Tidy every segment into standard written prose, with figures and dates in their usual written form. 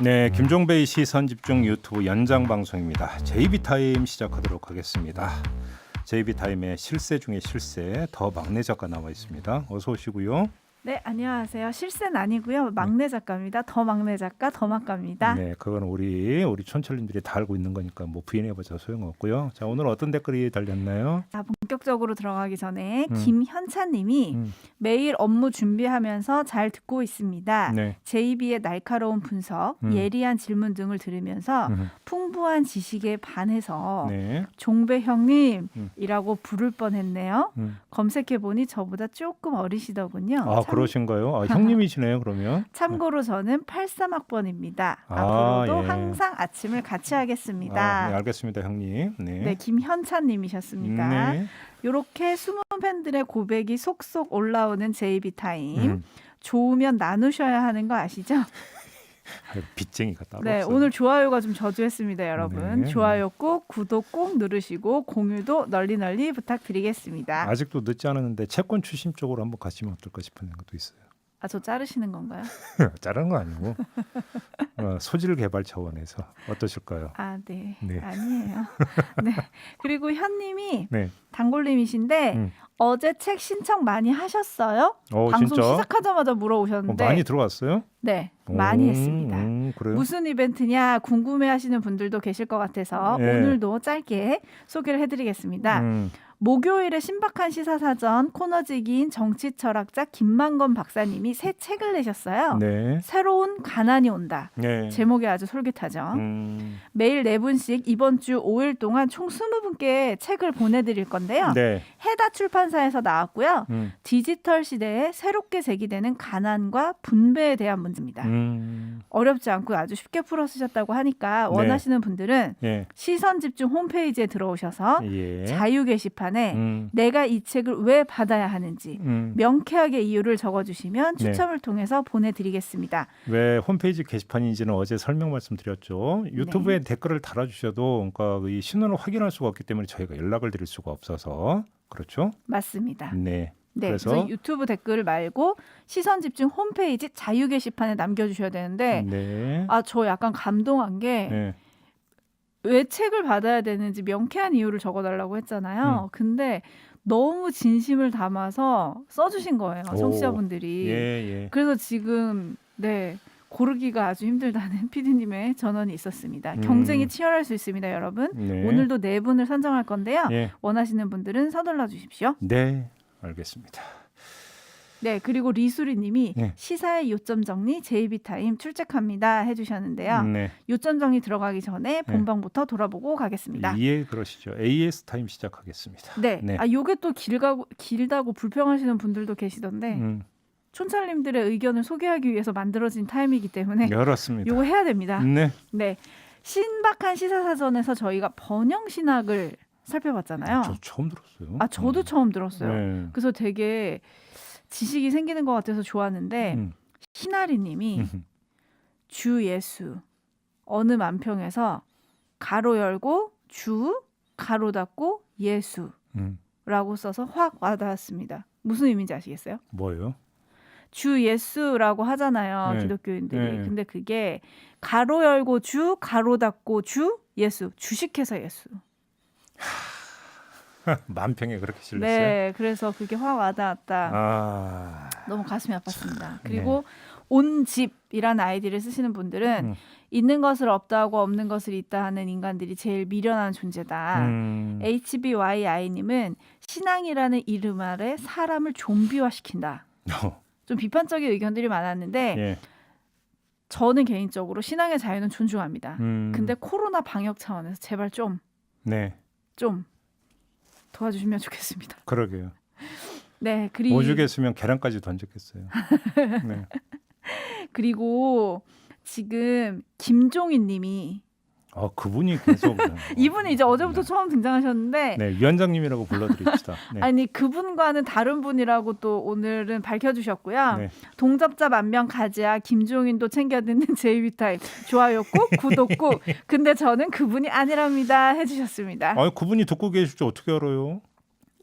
네, 김종배의 시선집중 유튜브 연장 방송입니다. JB타임 시작하도록 하겠습니다. JB타임의 실세 중에 실세 더 막내 작가 나와 있습니다. 어서 오시고요. 네, 안녕하세요. 실세는 아니고요. 막내 작가입니다. 더 막내 작가, 더 막가입니다. 네, 그건 우리 촌철님들이 다 알고 있는 거니까 뭐 부인해보자 소용없고요. 자, 오늘 어떤 댓글이 달렸나요? 자, 본격적으로 들어가기 전에 김현찬님이 매일 업무 준비하면서 잘 듣고 있습니다. 네. JB의 날카로운 분석, 예리한 질문 등을 들으면서 풍부한 지식에 반해서 네. 종배 형님이라고 부를 뻔했네요. 검색해보니 저보다 조금 어리시더군요. 아, 그러신가요? 아, 형님이시네요, 그러면. 참고로 저는 83학번입니다. 아, 앞으로도 예. 항상 아침을 같이 하겠습니다. 아, 네, 알겠습니다, 형님. 네. 네, 김현찬님이셨습니다. 네. 이렇게 숨은 팬들의 고백이 속속 올라오는 JB타임. 좋으면 나누셔야 하는 거 아시죠? 빚쟁이가 따로 네, 없어요. 오늘 좋아요가 좀 저조했습니다, 여러분. 네. 좋아요 꼭, 구독 꼭 누르시고 공유도 널리 부탁드리겠습니다. 아직도 늦지 않았는데 채권 추심 쪽으로 한번 가시면 어떨까 싶은 것도 있어요. 아, 저 자르시는 건가요? 자르는 거 아니고 소질 개발 차원에서 어떠실까요? 아, 네. 네. 아니에요. 네. 그리고 현님이 네. 단골님이신데 어제 책 신청 많이 하셨어요? 방송 진짜? 시작하자마자 물어오셨는데 많이 들어왔어요? 네, 많이 했습니다. 그래요? 무슨 이벤트냐 궁금해하시는 분들도 계실 것 같아서 네. 오늘도 짧게 소개를 해드리겠습니다. 목요일에 신박한 시사사전 코너지기인 정치철학자 김만건 박사님이 새 책을 내셨어요. 네. 새로운 가난이 온다. 네. 제목이 아주 솔깃하죠. 매일 4분씩 이번 주 5일 동안 총 20분께 책을 보내드릴 건데요. 네. 해다 출판사에서 나왔고요. 디지털 시대에 새롭게 제기되는 가난과 분배에 대한 문제입니다. 어렵지 않고 아주 쉽게 풀어 쓰셨다고 하니까 네. 원하시는 분들은 예. 시선집중 홈페이지에 들어오셔서 예. 자유 게시판에 내가 이 책을 왜 받아야 하는지 명쾌하게 이유를 적어주시면 추첨을 통해서 보내드리겠습니다. 왜 홈페이지 게시판인지는 어제 설명 말씀드렸죠. 유튜브에 댓글을 달아주셔도 그러니까 이 신원을 확인할 수가 없기 때문에 저희가 연락을 드릴 수가 없어서 그렇죠? 맞습니다. 네. 네, 그래서 그래서 유튜브 댓글 말고 시선집중 홈페이지 자유 게시판에 남겨주셔야 되는데 네. 아, 저 약간 감동한 게 왜 네. 책을 받아야 되는지 명쾌한 이유를 적어달라고 했잖아요. 근데 너무 진심을 담아서 써주신 거예요, 청취자분들이. 예. 그래서 지금 네 고르기가 아주 힘들다는 PD님의 전언이 있었습니다. 경쟁이 치열할 수 있습니다, 여러분. 네. 오늘도 4분을 선정할 건데요. 예. 원하시는 분들은 서둘러 주십시오. 네. 알겠습니다. 네, 그리고 리수리님이 네. 시사의 요점 정리 JB타임 출첵합니다 해주셨는데요. 네. 요점 정리 들어가기 전에 본방부터 돌아보고 가겠습니다. 예, 그러시죠. AS 타임 시작하겠습니다. 네, 네. 아 요게 또 길다고 불평하시는 분들도 계시던데 촌철님들의 의견을 소개하기 위해서 만들어진 타임이기 때문에 그렇습니다. 요거 해야 됩니다. 네. 네, 신박한 시사사전에서 저희가 번영신학을 살펴봤잖아요. 저 처음 들었어요. 아, 저도 처음 들었어요. 네. 그래서 되게 지식이 생기는 것 같아서 좋았는데 희나리님이 주 예수 어느 만평에서 가로 열고 주 가로 닫고 예수라고 써서 확 와닿았습니다. 무슨 의미인지 아시겠어요? 뭐예요? 주 예수라고 하잖아요, 네. 기독교인들이. 네. 근데 그게 가로 열고 주 가로 닫고 주 예수 주식해서 예수. 만평에 그렇게 실렸어요? 네, 그래서 그게 확 와닿았다. 아, 너무 가슴이 아팠습니다. 그리고 온 집이라는 아이디를 쓰시는 분들은 음. 있는 것을 없다 하고 없는 것을 있다 하는 인간들이 제일 미련한 존재다. HBYI님은 신앙이라는 이름 아래 사람을 좀비화시킨다. 좀 비판적인 의견들이 많았는데 예. 저는 개인적으로 신앙의 자유는 존중합니다. 음. 근데 코로나 방역 차원에서 제발 좀 네, 도와주시면 좋겠습니다. 그러게요. 네, 그리고 오죽했으면 계란까지 던졌겠어요. 네. 그리고 지금 김종인 님이 그분이 계속 이분이 이제 어제부터 처음 등장하셨는데 네, 위원장님이라고 불러드립시다. 네. 아니 그분과는 다른 분이라고 또 오늘은 밝혀주셨고요. 네. 동접자 만명 가지야 김종인도 챙겨 듣는 JB타임 좋아요 꼭 구독 꼭 근데 저는 그분이 아니랍니다 해주셨습니다. 그분이 듣고 계실지 어떻게 알아요?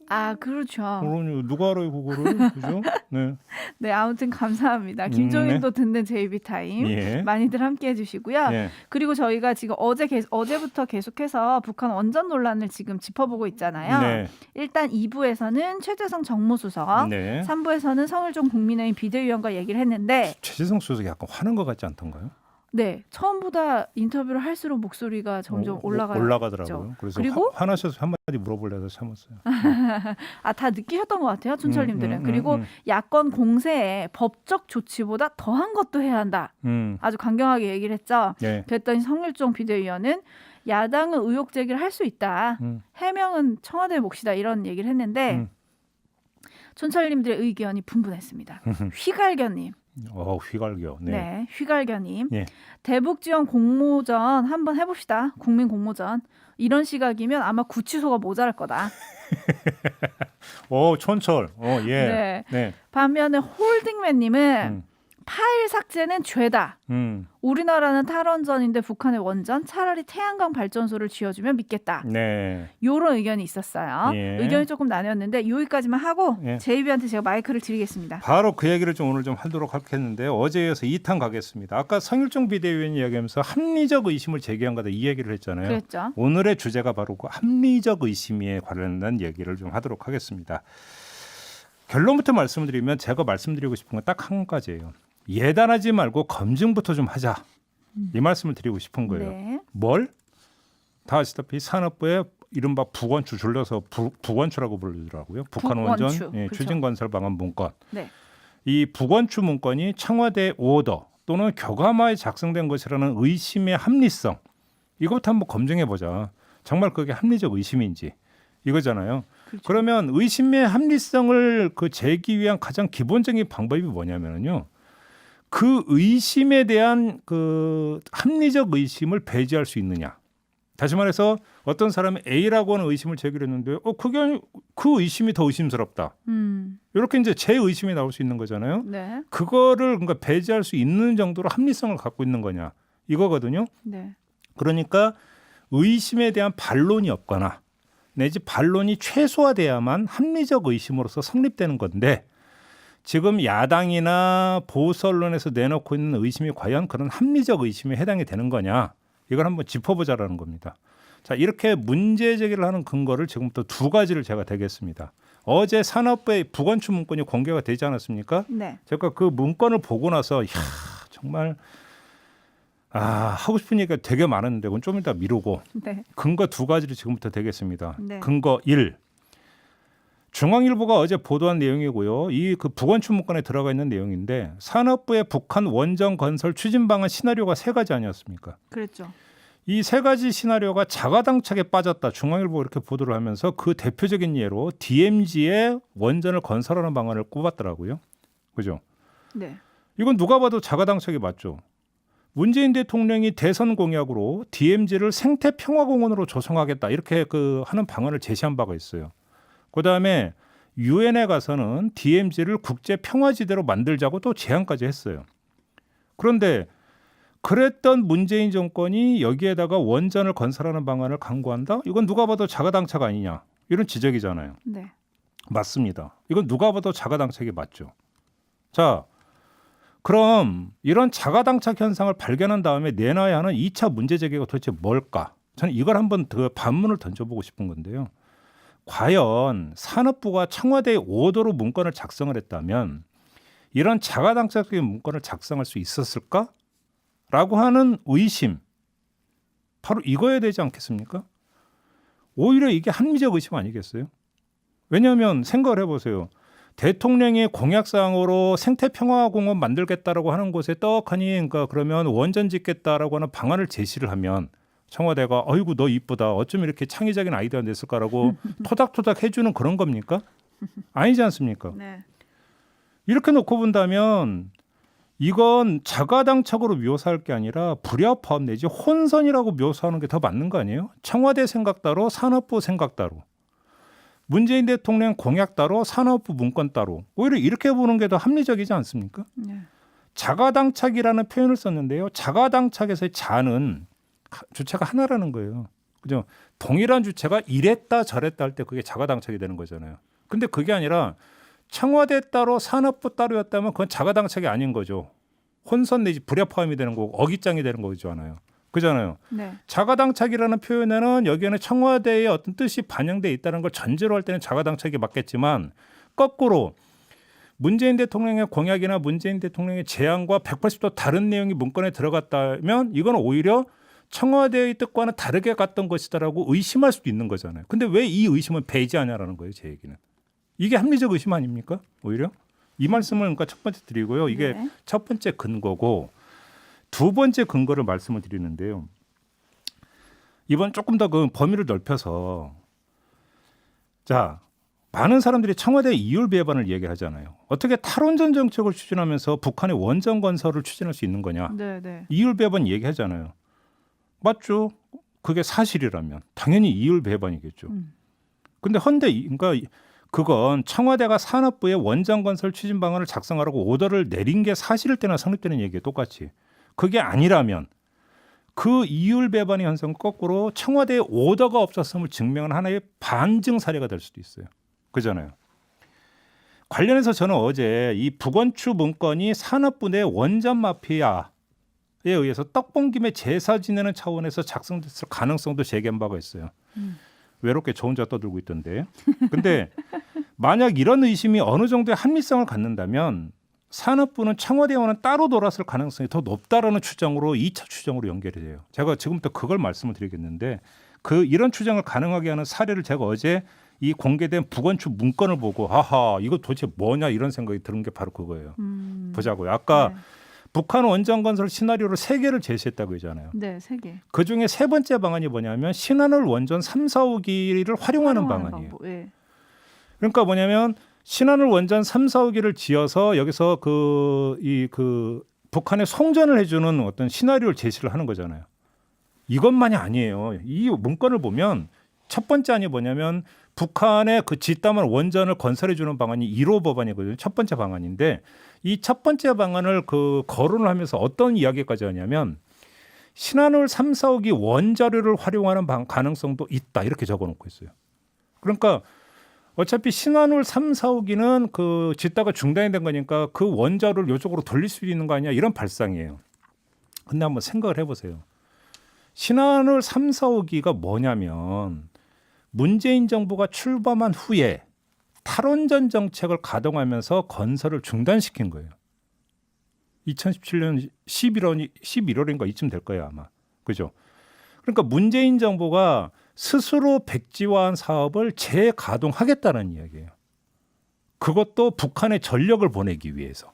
아, 그렇죠. 그러니 누가 알아요 그거를? 그죠? 네. 네, 아무튼 감사합니다. 김종인도 듣는 JB 타임 예. 많이들 함께 해주시고요. 예. 그리고 저희가 지금 어제부터 계속해서 북한 원전 논란을 지금 짚어보고 있잖아요. 네. 일단 2부에서는 최재성 정무수석, 네. 3부에서는 성일종 국민의힘 비대위원과 얘기를 했는데 최재성 수석이 약간 화난 것 같지 않던가요? 네, 처음보다 인터뷰를 할수록 목소리가 점점 올라가더라고요. 그래서 그리고 화나셔서 한마디 물어보려고 참았어요. 아, 다 느끼셨던 것 같아요, 촌철님들은. 그리고 야권 공세에 법적 조치보다 더한 것도 해야 한다. 아주 강경하게 얘기를 했죠. 네. 그랬더니 성일종 비대위원은 야당은 의혹 제기를 할 수 있다. 해명은 청와대 몫이다. 이런 얘기를 했는데 촌철님들의 의견이 분분했습니다. 휘갈견님. 휘갈겨. 네. 네, 휘갈견님. 예. 대북 지원 공모전 한번 해봅시다. 국민 공모전. 이런 시각이면 아마 구치소가 모자랄 거다. 촌철. 예. 네. 네. 반면에 홀딩맨님은 파일 삭제는 죄다. 우리나라는 탈원전인데 북한의 원전 차라리 태양광 발전소를 지어주면 믿겠다. 네. 이런 의견이 있었어요. 예. 의견이 조금 나뉘었는데 여기까지만 하고 예. 제이비한테 제가 마이크를 드리겠습니다. 바로 그 얘기를 오늘 좀 하도록 하겠는데 어제 이어서 2탄 가겠습니다. 아까 성일종 비대위원이 이야기하면서 합리적 의심을 제기한 거다 이 얘기를 했잖아요. 그랬죠. 오늘의 주제가 바로 그 합리적 의심에 관련된 얘기를 좀 하도록 하겠습니다. 결론부터 말씀을 드리면 제가 말씀드리고 싶은 건 딱 한 가지예요. 예단하지 말고 검증부터 좀 하자. 이 말씀을 드리고 싶은 거예요. 네. 뭘? 다 아시다시피 산업부의 이른바 북원추 줄여서 북원추라고 부르더라고요. 북한 원전 그렇죠. 추진 건설 방안 문건. 네. 이 북원추 문건이 청와대 오더 또는 교감하에 작성된 것이라는 의심의 합리성. 이것부터 한번 검증해 보자. 정말 그게 합리적 의심인지 이거잖아요. 그렇죠. 그러면 의심의 합리성을 제기 위한 가장 기본적인 방법이 뭐냐면요. 그 의심에 대한 그 합리적 의심을 배제할 수 있느냐. 다시 말해서 어떤 사람이 A라고 하는 의심을 제기했는데 그게 그 의심이 더 의심스럽다. 이렇게 이제 제 의심이 나올 수 있는 거잖아요. 네. 그거를 그러니까 배제할 수 있는 정도로 합리성을 갖고 있는 거냐. 이거거든요. 네. 그러니까 의심에 대한 반론이 없거나 내지 반론이 최소화돼야만 합리적 의심으로서 성립되는 건데 지금 야당이나 보수 언론에서 내놓고 있는 의심이 과연 그런 합리적 의심에 해당이 되는 거냐. 이걸 한번 짚어보자라는 겁니다. 자, 이렇게 문제 제기를 하는 근거를 지금부터 두 가지를 제가 대겠습니다. 어제 산업부의 북원추 문건이 공개가 되지 않았습니까? 네. 제가 그 문건을 보고 나서 정말 하고 싶은 얘기가 되게 많았는데 그건 좀 이따 미루고 네. 근거 두 가지를 지금부터 대겠습니다. 네. 근거 1. 중앙일보가 어제 보도한 내용이고요. 이 그 북원추 문건에 들어가 있는 내용인데 산업부의 북한 원전 건설 추진 방안 시나리오가 세 가지 아니었습니까? 그랬죠. 이 세 가지 시나리오가 자가당착에 빠졌다. 중앙일보가 이렇게 보도를 하면서 그 대표적인 예로 DMZ의 원전을 건설하는 방안을 꼽았더라고요. 그죠? 네. 이건 누가 봐도 자가당착이 맞죠. 문재인 대통령이 대선 공약으로 DMZ를 생태평화공원으로 조성하겠다. 이렇게 하는 방안을 제시한 바가 있어요. 그다음에 유엔에 가서는 DMZ를 국제평화지대로 만들자고 또 제안까지 했어요. 그런데 그랬던 문재인 정권이 여기에다가 원전을 건설하는 방안을 강구한다? 이건 누가 봐도 자가당착 아니냐? 이런 지적이잖아요. 네. 맞습니다. 이건 누가 봐도 자가당착이 맞죠. 자, 그럼 이런 자가당착 현상을 발견한 다음에 내놔야 하는 2차 문제 제기가 도대체 뭘까? 저는 이걸 한번 더 반문을 던져보고 싶은 건데요. 과연 산업부가 청와대의 오더로 문건을 작성을 했다면 이런 자가당착적인 문건을 작성할 수 있었을까? 라고 하는 의심, 바로 이거야 되지 않겠습니까? 오히려 이게 합리적 의심 아니겠어요? 왜냐하면 생각을 해보세요. 대통령의 공약사항으로 생태평화공원 만들겠다라고 하는 곳에 떡하니 그러면 원전 짓겠다라고 하는 방안을 제시를 하면 청와대가 아이고 너 이쁘다 어쩜 이렇게 창의적인 아이디어가 냈을까라고 토닥토닥 해주는 그런 겁니까? 아니지 않습니까? 네. 이렇게 놓고 본다면 이건 자가당착으로 묘사할 게 아니라 불협화음 내지 혼선이라고 묘사하는 게 더 맞는 거 아니에요? 청와대 생각 따로 산업부 생각 따로 문재인 대통령 공약 따로 산업부 문건 따로 오히려 이렇게 보는 게 더 합리적이지 않습니까? 네. 자가당착이라는 표현을 썼는데요. 자가당착에서의 자는 주체가 하나라는 거예요. 그죠? 동일한 주체가 이랬다 저랬다 할 때 그게 자가당착이 되는 거잖아요. 근데 그게 아니라 청와대 따로 산업부 따로였다면 그건 자가당착이 아닌 거죠. 혼선 내지 불협화음이 되는 거고 어깃장이 되는 거잖아요. 그잖아요. 네. 자가당착이라는 표현에는 여기에는 청와대의 어떤 뜻이 반영돼 있다는 걸 전제로 할 때는 자가당착이 맞겠지만 거꾸로 문재인 대통령의 공약이나 문재인 대통령의 제안과 180도 다른 내용이 문건에 들어갔다면 이건 오히려 청와대의 뜻과는 다르게 갔던 것이다라고 의심할 수도 있는 거잖아요. 근데 왜 이 의심을 배제하냐라는 거예요, 제 얘기는. 이게 합리적 의심 아닙니까? 오히려 이 말씀을 그러니까 첫 번째 드리고요. 이게 네. 첫 번째 근거고 두 번째 근거를 말씀을 드리는데요. 이번 조금 더 그 범위를 넓혀서 자 많은 사람들이 청와대 이율 배반을 얘기하잖아요. 어떻게 탈원전 정책을 추진하면서 북한의 원전 건설을 추진할 수 있는 거냐? 네, 네. 이율 배반 얘기하잖아요. 맞죠? 그게 사실이라면 당연히 이율 배반이겠죠. 근데 헌데 그러니까 그건 청와대가 산업부에 원전 건설 추진 방안을 작성하라고 오더를 내린 게 사실일 때나 성립되는 얘기예요. 똑같이. 그게 아니라면 그 이율 배반의 현상은 거꾸로 청와대에 오더가 없었음을 증명하는 하나의 반증 사례가 될 수도 있어요. 그잖아요. 관련해서 저는 어제 이 북원추 문건이 산업부 내 원전 마피아에 의해서 떡본 김에 제사 지내는 차원에서 작성됐을 가능성도 제기한 바가 있어요. 외롭게 저 혼자 떠들고 있던데. 근데 만약 이런 의심이 어느 정도의 합리성을 갖는다면 산업부는 청와대와는 따로 돌았을 가능성이 더 높다라는 추정으로 2차 추정으로 연결이 돼요. 제가 지금부터 그걸 말씀을 드리겠는데 이런 추정을 가능하게 하는 사례를 제가 어제 이 공개된 북원추 문건을 보고 아하 이거 도대체 뭐냐 이런 생각이 드는 게 바로 그거예요. 보자고요. 아까 네. 북한 원전 건설 시나리오를 3개를 제시했다고 했잖아요. 네, 3개. 그중에 세 번째 방안이 뭐냐면 신한울 원전 3, 4호기를 활용하는 방안이에요. 방법. 네. 그러니까 뭐냐면 신한울 원전 3, 4호기를 지어서 여기서 북한에 송전을 해주는 어떤 시나리오를 제시를 하는 거잖아요. 이것만이 아니에요. 이 문건을 보면 첫 번째 안이 뭐냐면 북한의 그 짓담은 원전을 건설해주는 방안이 1호 법안이거든요. 첫 번째 방안인데 이 첫 번째 방안을 거론을 하면서 어떤 이야기까지 하냐면 신한울 3, 4호기 원자료를 활용하는 가능성도 있다 이렇게 적어놓고 있어요. 그러니까 어차피 신한울 3, 4호기는 짓다가 중단이 된 거니까 그 원자료를 이쪽으로 돌릴 수 있는 거 아니야 이런 발상이에요. 근데 한번 생각을 해보세요. 신한울 3, 4호기가 뭐냐면 문재인 정부가 출범한 후에 탈원전 정책을 가동하면서 건설을 중단시킨 거예요. 2017년 11월인가 이쯤 될 거예요 아마. 그죠? 그러니까 문재인 정부가 스스로 백지화한 사업을 재가동하겠다는 이야기예요. 그것도 북한에 전력을 보내기 위해서.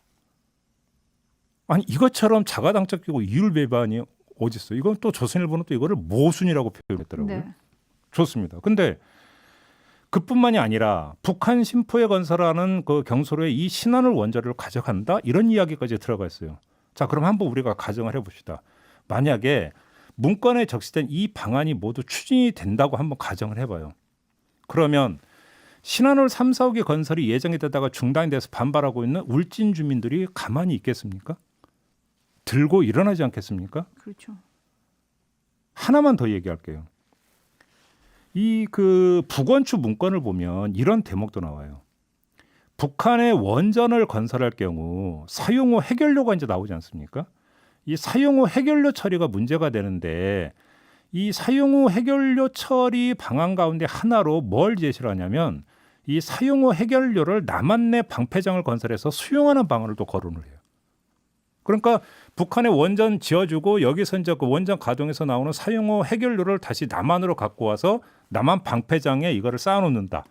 아니 이것처럼 자가당착되고 이율 배반이 어디 있어요? 이건 또 조선일보는 또 이거를 모순이라고 표현했더라고요. 네. 좋습니다. 근데 그뿐만이 아니라 북한 심포에 건설하는 그 경솔로에 이 신한울 원자료를 가져간다 이런 이야기까지 들어가 있어요. 자, 그럼 한번 우리가 가정을 해봅시다. 만약에 문건에 적시된 이 방안이 모두 추진이 된다고 한번 가정을 해봐요. 그러면 신한울 3, 4호기 건설이 예정이 되다가 중단이 돼서 반발하고 있는 울진 주민들이 가만히 있겠습니까? 들고 일어나지 않겠습니까? 그렇죠. 하나만 더 얘기할게요. 이 북원추 문건을 보면 이런 대목도 나와요. 북한의 원전을 건설할 경우 사용 후 해결료가 이제 나오지 않습니까? 이 사용 후 해결료 처리가 문제가 되는데 이 사용 후 해결료 처리 방안 가운데 하나로 뭘 제시를 하냐면 이 사용 후 해결료를 남한 내 방패장을 건설해서 수용하는 방안을 또 거론을 해요. 그러니까 북한의 원전 지어주고 여기서 이제 그 원전 가동에서 나오는 사용 후 해결료를 다시 남한으로 갖고 와서 남한 방패장에 이거를 쌓아놓는다.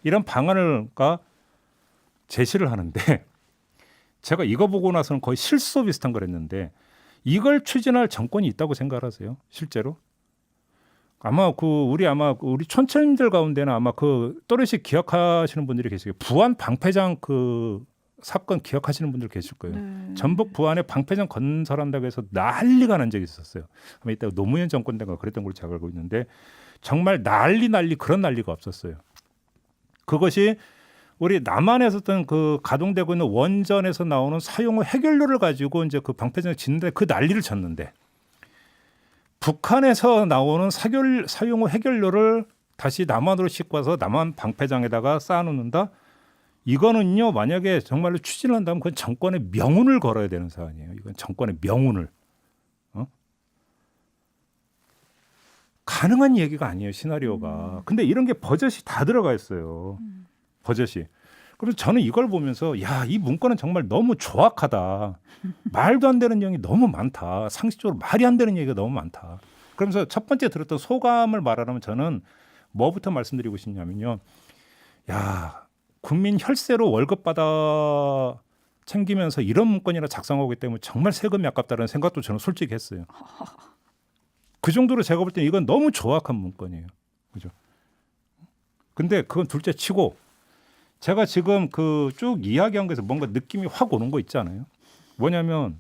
이런 방안을 제시를 하는데 제가 이거 보고 나서는 거의 실소 비슷한 걸 했는데 이걸 추진할 정권이 있다고 생각하세요? 실제로? 아마 우리 촌철님들 가운데는 아마 또렷이 기억하시는 분들이 계시고 부안 방패장 사건 기억하시는 분들 계실 거예요. 네. 전북 부안에 방패장 건설한다고 해서 난리가 난 적이 있었어요. 아마 이때 노무현 정권 때가 그랬던 걸로 제가 알고 있는데 정말 난리 그런 난리가 없었어요. 그것이 우리 남한에서 어떤 가동되고 있는 원전에서 나오는 사용 후 해결료를 가지고 이제 그 방패장을 짓는데 그 난리를 쳤는데 북한에서 나오는 사용후 해결료를 다시 남한으로 싣고 와서 남한 방패장에다가 쌓아놓는다. 이거는요, 만약에 정말로 추진을 한다면 그건 정권의 명운을 걸어야 되는 사안이에요. 이건 정권의 명운을. 가능한 얘기가 아니에요, 시나리오가. 근데 이런 게 버젓이 다 들어가 있어요. 버젓이. 그래서 저는 이걸 보면서 야, 이 문건은 정말 너무 조악하다. 말도 안 되는 내용이 너무 많다. 상식적으로 말이 안 되는 얘기가 너무 많다. 그러면서 첫 번째 들었던 소감을 말하자면 저는 뭐부터 말씀드리고 싶냐면요. 야, 국민 혈세로 월급 받아 챙기면서 이런 문건이나 작성하기 때문에 정말 세금이 아깝다는 생각도 저는 솔직히 했어요. 그 정도로 제가 볼 때는 이건 너무 조악한 문건이에요. 그죠? 근데 그건 둘째 치고 제가 지금 그 쭉 이야기한 거에서 뭔가 느낌이 확 오는 거 있잖아요. 뭐냐면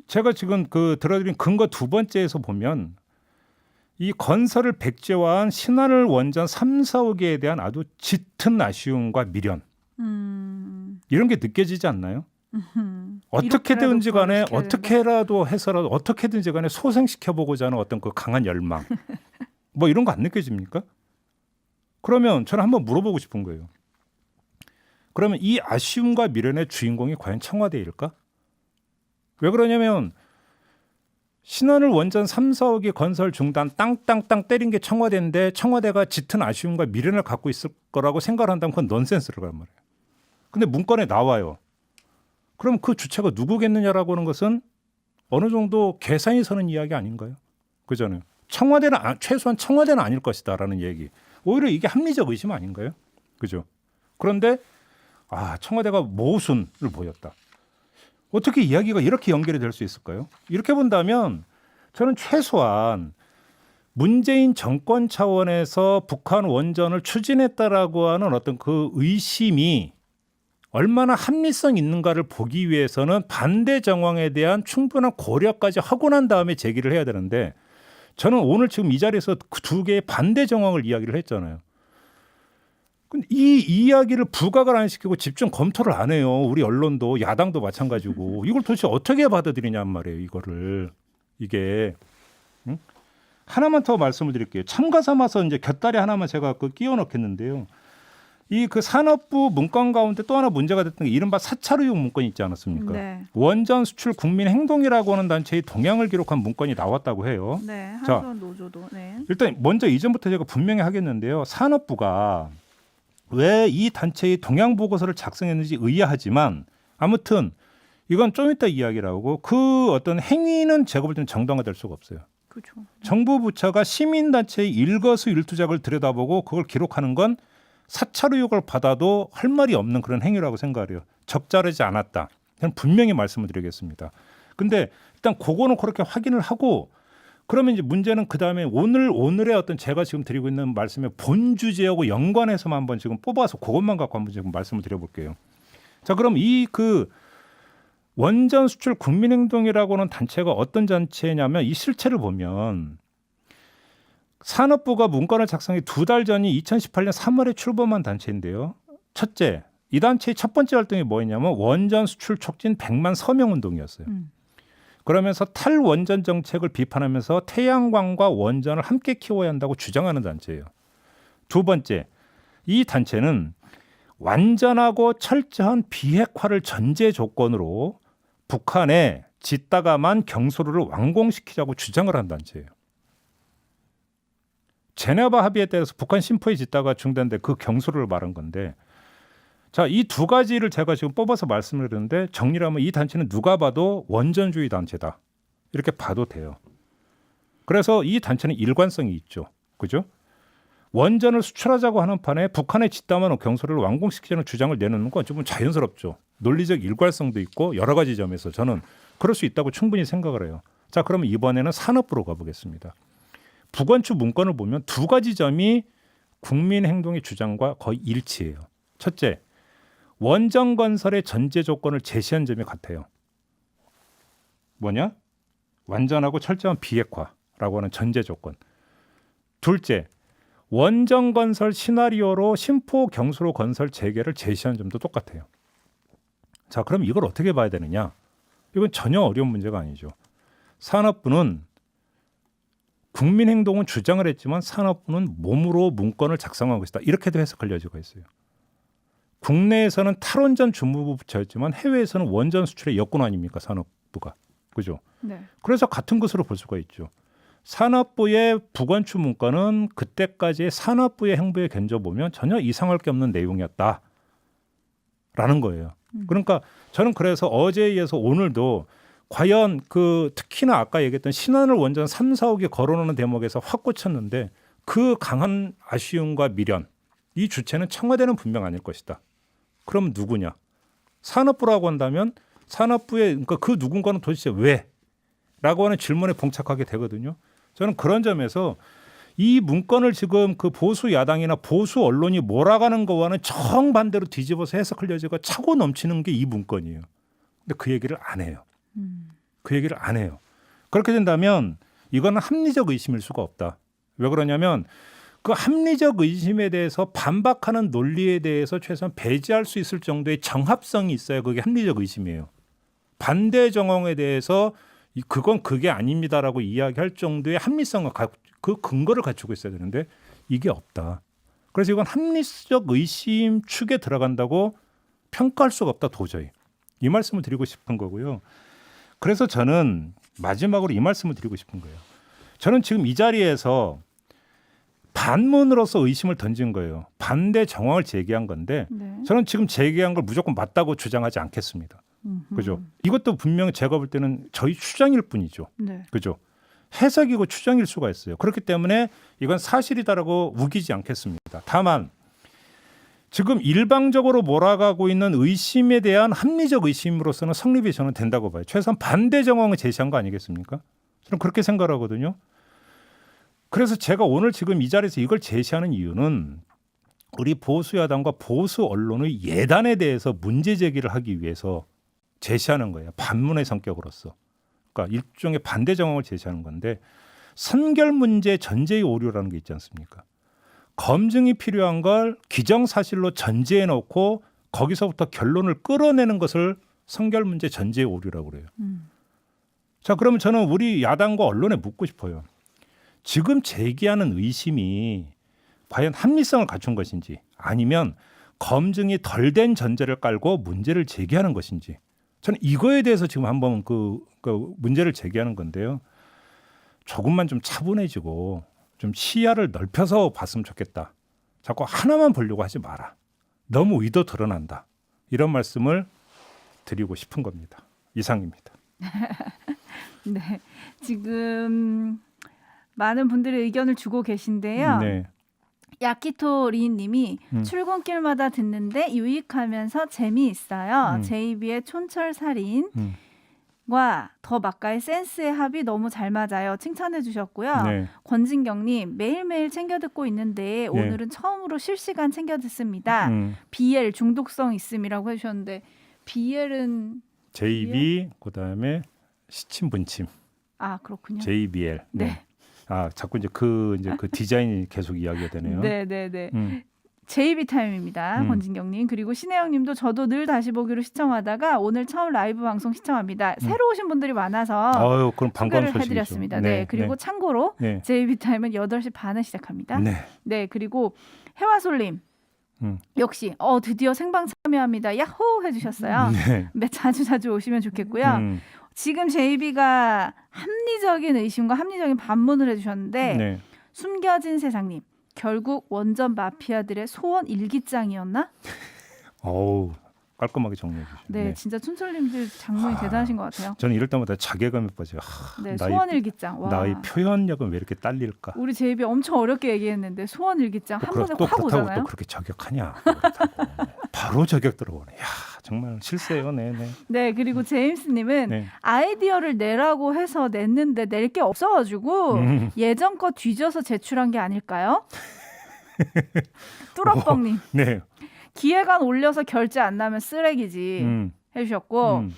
제가 지금 그 들어드린 근거 두 번째에서 보면 이 건설을 백제화한 신한을 원전 3, 4호기에 대한 아주 짙은 아쉬움과 미련 이런 게 느껴지지 않나요? 어떻게든지 간에 어떻게라도 해서라도 어떻게든지 간에 소생시켜보고자 하는 어떤 그 강한 열망 뭐 이런 거 안 느껴집니까? 그러면 저는 한번 물어보고 싶은 거예요. 그러면 이 아쉬움과 미련의 주인공이 과연 청와대일까? 왜 그러냐면 신한울 원전 3, 4호기 건설 중단 땅땅땅 때린 게 청와대인데 청와대가 짙은 아쉬움과 미련을 갖고 있을 거라고 생각을 한다면 그건 넌센스란 말이에요. 근데 문건에 나와요. 그럼 그 주체가 누구겠느냐라고 하는 것은 어느 정도 계산이 서는 이야기 아닌가요? 그잖아요. 청와대는 최소한 청와대는 아닐 것이다라는 얘기. 오히려 이게 합리적 의심 아닌가요? 그죠? 그런데 청와대가 모순을 보였다. 어떻게 이야기가 이렇게 연결이 될 수 있을까요? 이렇게 본다면 저는 최소한 문재인 정권 차원에서 북한 원전을 추진했다라고 하는 어떤 그 의심이 얼마나 합리성 있는가를 보기 위해서는 반대 정황에 대한 충분한 고려까지 하고 난 다음에 제기를 해야 되는데 저는 오늘 지금 이 자리에서 그 두 개의 반대 정황을 이야기를 했잖아요. 근데 이 이야기를 부각을 안 시키고 집중 검토를 안 해요. 우리 언론도 야당도 마찬가지고 이걸 도대체 어떻게 받아들이냔 말이에요. 이거를 이게 하나만 더 말씀을 드릴게요. 참가 삼아서 이제 곁다리 하나만 제가 끼워 넣겠는데요. 이 그 산업부 문건 가운데 또 하나 문제가 됐던 게 이른바 사찰 의혹 문건이 있지 않았습니까? 네. 원전 수출 국민 행동이라고 하는 단체의 동향을 기록한 문건이 나왔다고 해요. 네, 자, 한수원 노조도. 네. 일단 먼저 이전부터 제가 분명히 하겠는데요. 산업부가 왜 이 단체의 동향 보고서를 작성했는지 의아하지만 아무튼 이건 좀 이따 이야기라고 그 어떤 행위는 제가 볼 때는 정당화될 수가 없어요. 그렇죠. 정부 부처가 시민단체의 일거수일투족을 들여다보고 그걸 기록하는 건 사찰 의혹을 받아도 할 말이 없는 그런 행위라고 생각해요. 적절하지 않았다. 저는 분명히 말씀을 드리겠습니다. 근데 일단 그거는 그렇게 확인을 하고 그러면 이제 문제는 그 다음에 오늘의 어떤 제가 지금 드리고 있는 말씀의 본 주제하고 연관해서만 한번 지금 뽑아서 그것만 갖고 한번 지금 말씀을 드려볼게요. 자, 그럼 이 그 원전 수출 국민행동이라고 하는 단체가 어떤 단체냐면 이 실체를 보면 산업부가 문건을 작성해 2달 전이 2018년 3월에 출범한 단체인데요. 첫째, 이 단체의 첫 번째 활동이 뭐였냐면 원전 수출 촉진 100만 서명 운동이었어요. 그러면서 탈원전 정책을 비판하면서 태양광과 원전을 함께 키워야 한다고 주장하는 단체예요. 두 번째, 이 단체는 완전하고 철저한 비핵화를 전제 조건으로 북한에 짓다가만 경솔을 완공시키자고 주장을 한 단체예요. 제네바 합의에 따라서 북한 심포에 짓다가 중단된 그 경솔을 말한 건데 자, 이 두 가지를 제가 지금 뽑아서 말씀을 드렸는데 정리를 하면 이 단체는 누가 봐도 원전주의 단체다. 이렇게 봐도 돼요. 그래서 이 단체는 일관성이 있죠. 그죠? 원전을 수출하자고 하는 판에 북한에 짓다만 경솔을 완공시키자는 주장을 내놓는 건 좀 자연스럽죠. 논리적 일관성도 있고 여러 가지 점에서 저는 그럴 수 있다고 충분히 생각을 해요. 자, 그러면 이번에는 산업부로 가보겠습니다. 북원추 문건을 보면 두 가지 점이 국민행동의 주장과 거의 일치해요. 첫째, 원전 건설의 전제 조건을 제시한 점이 같아요. 뭐냐? 완전하고 철저한 비핵화라고 하는 전제 조건. 둘째, 원전 건설 시나리오로 심포 경수로 건설 재개를 제시한 점도 똑같아요. 자, 그럼 이걸 어떻게 봐야 되느냐? 이건 전혀 어려운 문제가 아니죠. 산업부는 국민행동은 주장을 했지만 산업부는 몸으로 문건을 작성한 것이다. 이렇게도 해석할 여지가 있어요. 국내에서는 탈원전 주무부 부처였지만 해외에서는 원전 수출의 여건 아닙니까? 산업부가. 그죠? 네. 그래서 같은 것으로 볼 수가 있죠. 산업부의 부건축 문건은 그때까지의 산업부의 행보에 견져보면 전혀 이상할 게 없는 내용이었다라는 거예요. 그러니까 저는 그래서 어제에 이어서 오늘도 과연 그 특히나 아까 얘기했던 신한울 원전 3, 4억이 거론하는 대목에서 확 꽂혔는데 그 강한 아쉬움과 미련 이 주체는 청와대는 분명 아닐 것이다. 그럼 누구냐? 산업부라고 한다면 산업부의 그러니까 그 누군가는 도대체 왜? 라고 하는 질문에 봉착하게 되거든요. 저는 그런 점에서 이 문건을 지금 그 보수 야당이나 보수 언론이 몰아가는 거와는 정반대로 뒤집어서 해석할 여지가 차고 넘치는 게 이 문건이에요. 근데 그 얘기를 안 해요. 그 얘기를 안 해요. 그렇게 된다면 이거는 합리적 의심일 수가 없다. 왜 그러냐면 그 합리적 의심에 대해서 반박하는 논리에 대해서 최소한 배제할 수 있을 정도의 정합성이 있어야 그게 합리적 의심이에요. 반대 정황에 대해서 그건 그게 아닙니다라고 이야기할 정도의 합리성과 그 근거를 갖추고 있어야 되는데 이게 없다. 그래서 이건 합리적 의심 축에 들어간다고 평가할 수가 없다 도저히. 이 말씀을 드리고 싶은 거고요. 그래서 저는 마지막으로 이 말씀을 드리고 싶은 거예요. 저는 지금 이 자리에서 반문으로서 의심을 던진 거예요. 반대 정황을 제기한 건데 네. 저는 지금 제기한 걸 무조건 맞다고 주장하지 않겠습니다. 그죠? 이것도 분명히 제가 볼 때는 저희 추정일 뿐이죠. 네. 그죠? 해석이고 추정일 수가 있어요. 그렇기 때문에 이건 사실이다라고 우기지 않겠습니다. 다만 지금 일방적으로 몰아가고 있는 의심에 대한 합리적 의심으로서는 성립이 저는 된다고 봐요. 최소한 반대 정황을 제시한 거 아니겠습니까? 저는 그렇게 생각하거든요. 그래서 제가 오늘 지금 이 자리에서 이걸 제시하는 이유는 우리 보수 야당과 보수 언론의 예단에 대해서 문제 제기를 하기 위해서 제시하는 거예요. 반문의 성격으로서. 그러니까 일종의 반대 정황을 제시하는 건데 선결 문제 전제의 오류라는 게 있지 않습니까? 검증이 필요한 걸 기정사실로 전제해 놓고 거기서부터 결론을 끌어내는 것을 선결 문제 전제의 오류라고 그래요. 자, 그러면 저는 우리 야당과 언론에 묻고 싶어요. 지금 제기하는 의심이 과연 합리성을 갖춘 것인지 아니면 검증이 덜 된 전제를 깔고 문제를 제기하는 것인지 저는 이거에 대해서 지금 한번 그 문제를 제기하는 건데요. 조금만 좀 차분해지고 좀 시야를 넓혀서 봤으면 좋겠다. 자꾸 하나만 보려고 하지 마라. 너무 의도 드러난다. 이런 말씀을 드리고 싶은 겁니다. 이상입니다. 네. 지금 많은 분들의 의견을 주고 계신데요. 네. 야키토 리인님이 출근길마다 듣는데 유익하면서 재미있어요. 제이비의 촌철살인과 더 막가의 센스의 합이 너무 잘 맞아요. 칭찬해 주셨고요. 네. 권진경님 매일매일 챙겨 듣고 있는데 오늘은 처음으로 실시간 챙겨 듣습니다. BL 중독성 있음이라고 해주셨는데 BL은 JB 그다음에 시침 분침. 아 그렇군요. JBL. 네. 아 자꾸 이제 그 디자인이 계속 이야기가 되네요. 네네네. JB 타임입니다. 권진경님 그리고 신혜영님도 저도 늘 다시 보기로 시청하다가 오늘 처음 라이브 방송 시청합니다. 새로 오신 분들이 많아서 아유, 그럼 반가운 소개를 소식이죠. 해드렸습니다. 네. 그리고 참고로 네. JB 타임은 8시 반에 시작합니다. 네. 네. 그리고 해화솔님 역시 드디어 생방 참여합니다. 야호 해주셨어요. 네. 네, 자주 오시면 좋겠고요. 지금 JB가 합리적인 의심과 합리적인 반문을 해주셨는데 네. 숨겨진 세상님 결국 원전 마피아들의 소원 일기장이었나? 어우 깔끔하게 정리해 주시죠. 네, 진짜 춘철님들 장문이 대단하신 것 같아요. 저는 이럴 때마다 자괴감에 빠져요. 네, 소원 일기장. 와. 나의 표현력은 왜 이렇게 딸릴까? 우리 JB 엄청 어렵게 얘기했는데 소원 일기장 한 번에 확 오잖아요. 또 그렇게 저격하냐? 바로 저격 들어오네. 야 정말 실세요. 네네. 네, 그리고 제임스님은 네. 아이디어를 내라고 해서 냈는데 낼 게 없어가지고 예전 거 뒤져서 제출한 게 아닐까요? 뚜러뻥님. 네. 기획안 올려서 결제 안 나면 쓰레기지 해주셨고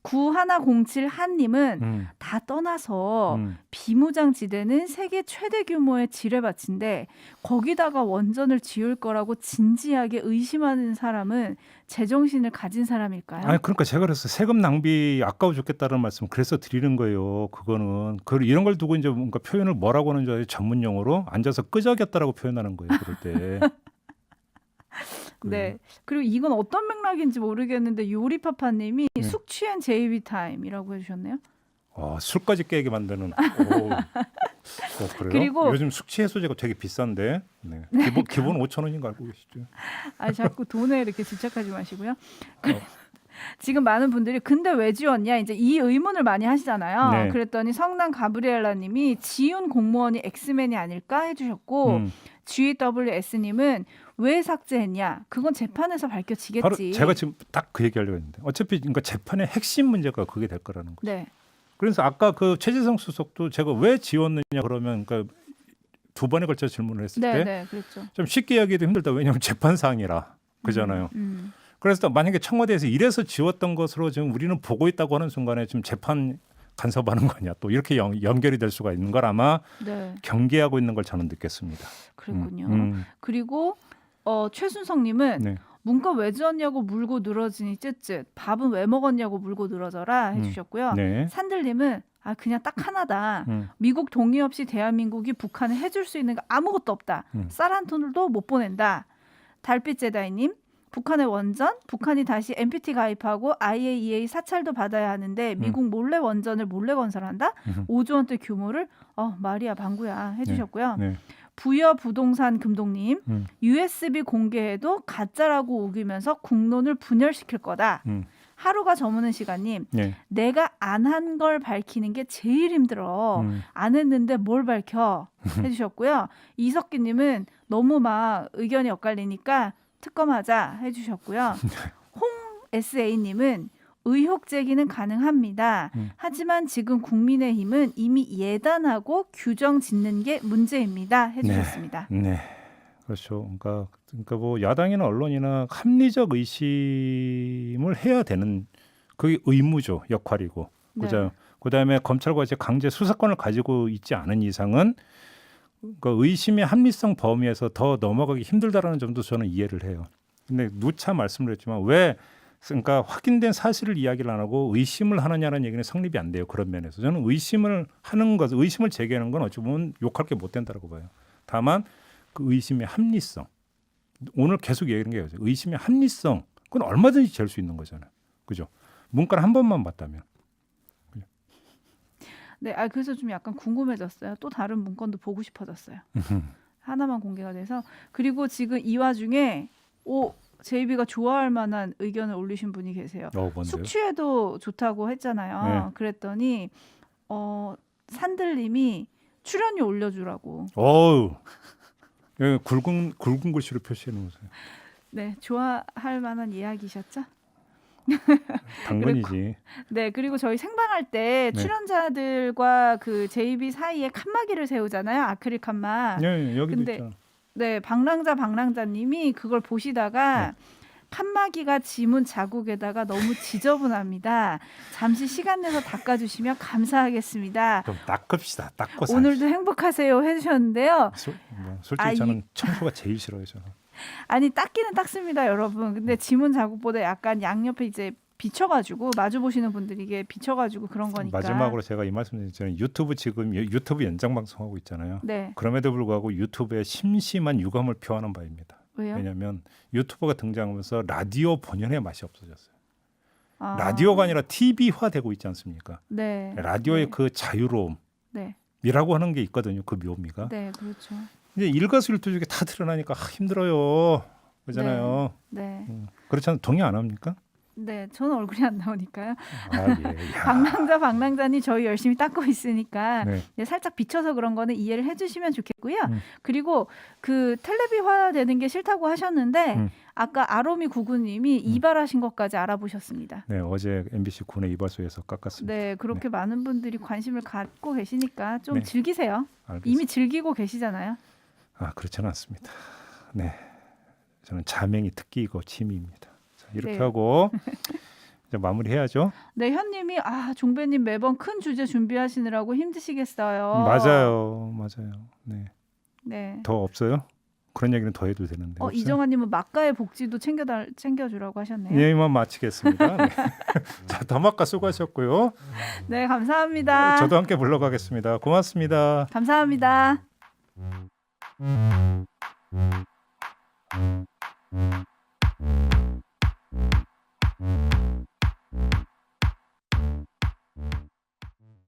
9107 한님은 다 떠나서 비무장지대는 세계 최대 규모의 지뢰밭인데 거기다가 원전을 지을 거라고 진지하게 의심하는 사람은 제정신을 가진 사람일까요? 아니 그러니까 제가 그래서 세금 낭비 아까워 죽겠다는 말씀 그래서 드리는 거예요. 그거는 이런 걸 두고 이제 뭔가 표현을 뭐라고 하는 줄 알아요? 전문 용어로 앉아서 끄적였다라고 표현하는 거예요. 그럴 때. 네. 그리고 이건 어떤 맥락인지 모르겠는데 요리파파님이 숙취엔 JB 타임이라고 해주셨네요. 술까지 깨게 만드는. 그래요? 그리고 요즘 숙취 해소제가 되게 비싼데 네. 기본 5,000원인 거 알고 계시죠? 자꾸 돈에 이렇게 집착하지 마시고요. 지금 많은 분들이 근데 왜 지웠냐 이제 이 의문을 많이 하시잖아요. 네. 그랬더니 성남 가브리엘라님이 지운 공무원이 엑스맨이 아닐까 해주셨고 GWS님은 왜 삭제했냐? 그건 재판에서 밝혀지겠지. 바로 제가 지금 딱 그 얘기하려고 했는데 어차피 그러니까 재판의 핵심 문제가 그게 될 거라는 거죠. 네. 그래서 아까 그 최재성 수석도 제가 왜 지웠느냐 그러면 그러니까 두 번에 걸쳐 질문을 했을 때 네, 그렇죠. 좀 쉽게 이야기하기도 힘들다. 왜냐하면 재판 사항이라 그잖아요. 그래서 만약에 청와대에서 이래서 지웠던 것으로 지금 우리는 보고 있다고 하는 순간에 지금 재판 간섭하는 거냐 또 이렇게 연결이 될 수가 있는 걸 아마 경계하고 있는 걸 저는 느꼈습니다. 그랬군요. 그리고 최순성님은 네. 문건 왜 지었냐고 물고 늘어지니 쯧쯧 밥은 왜 먹었냐고 물고 늘어져라 해주셨고요. 네. 산들님은 그냥 딱 하나다. 미국 동의 없이 대한민국이 북한에 해줄 수 있는 거 아무것도 없다. 쌀 한 톤도 못 보낸다. 달빛 제다이님 북한의 원전, 북한이 다시 NPT 가입하고 IAEA 사찰도 받아야 하는데 미국 몰래 원전을 몰래 건설한다? 5조 원대 규모를 말이야 방구야 해주셨고요. 네. 부여 부동산 금동님 USB 공개해도 가짜라고 우기면서 국론을 분열시킬 거다. 하루가 저무는 시간님 내가 안 한 걸 밝히는 게 제일 힘들어. 안 했는데 뭘 밝혀 해주셨고요. 이석기님은 너무 막 의견이 엇갈리니까 특검하자 해주셨고요. 홍 SA님은 의혹 제기는 가능합니다. 하지만 지금 국민의힘은 이미 예단하고 규정 짓는 게 문제입니다. 해주셨습니다. 네, 그렇죠. 그러니까 뭐 야당이나 언론이나 합리적 의심을 해야 되는 그게 의무죠, 역할이고. 그죠. 그다음에 검찰과 이제 강제 수사권을 가지고 있지 않은 이상은 그러니까 의심의 합리성 범위에서 더 넘어가기 힘들다라는 점도 저는 이해를 해요. 근데 누차 말씀을 했지만 왜 그러니까 확인된 사실을 이야기를 안 하고 의심을 하느냐는 얘기는 성립이 안 돼요. 그런 면에서 저는 의심을 하는 것, 의심을 제기하는 건 어찌 보면 욕할 게 못 된다고 봐요. 다만 그 의심의 합리성, 오늘 계속 얘기하는 게 의심의 합리성, 그건 얼마든지 잴 수 있는 거잖아요. 그죠? 문건 한 번만 봤다면. 그죠? 네, 그래서 좀 약간 궁금해졌어요. 또 다른 문건도 보고 싶어졌어요. 하나만 공개가 돼서. 그리고 지금 이 와중에 JB가 좋아할 만한 의견을 올리신 분이 계세요. 숙취에도 좋다고 했잖아요. 네. 그랬더니 산들님이 출연료 올려주라고. 굵은 글씨로 표시해 놓으세요. 네, 좋아할 만한 이야기셨죠? 당근이지. 그리고 저희 생방할 때 출연자들과 그 JB 사이에 칸막이를 세우잖아요. 아크릴 칸막. 네, 여기도 있잖아. 네, 방랑자님이 그걸 보시다가 칸막이가 지문 자국에다가 너무 지저분합니다. 잠시 시간 내서 닦아주시면 감사하겠습니다. 그럼 닦읍시다. 닦고 오늘도 행복하세요 해주셨는데요. 솔직히 저는 청소가 제일 싫어요. 저는. 아니 닦기는 닦습니다, 여러분. 근데 지문 자국보다 약간 양옆에 이제 비쳐가지고 마주 보시는 분들이 이게 비쳐가지고 그런 거니까. 마지막으로 제가 이 말씀드리면 유튜브 지금 유튜브 연장 방송하고 있잖아요. 네. 그럼에도 불구하고 유튜브에 심심한 유감을 표하는 바입니다. 왜요? 왜냐하면 유튜버가 등장하면서 라디오 본연의 맛이 없어졌어요. 라디오가 아니라 TV화되고 있지 않습니까? 네. 라디오의 그 자유로움이라고 하는 게 있거든요. 그 묘미가. 네, 그렇죠. 이제 일거수일투족이 다 드러나니까 힘들어요. 그러잖아요. 네. 그렇잖아요. 동의 안 합니까? 네, 저는 얼굴이 안 나오니까요. 예. 방랑자님 저희 열심히 닦고 있으니까 살짝 비춰서 그런 거는 이해를 해주시면 좋겠고요. 그리고 그 텔레비화 되는 게 싫다고 하셨는데 아까 아로미 구구님이 이발하신 것까지 알아보셨습니다. 네, 어제 MBC 군내 이발소에서 깎았습니다. 네, 그렇게 많은 분들이 관심을 갖고 계시니까 좀 즐기세요. 알겠습니다. 이미 즐기고 계시잖아요. 그렇지는 않습니다. 네, 저는 자맹이 특기이고 취미입니다. 자, 이렇게 하고 이제 마무리해야죠. 네, 현님이 종배님 매번 큰 주제 준비하시느라고 힘드시겠어요. 맞아요. 네. 네. 더 없어요? 그런 얘기는 더 해도 되는데. 없어요? 이정아님은 막가의 복지도 챙겨주라고 하셨네요. 예만 마치겠습니다. 네. 자, 더막가 수고하셨고요. 네, 감사합니다. 저도 함께 물러가겠습니다. 고맙습니다. 감사합니다.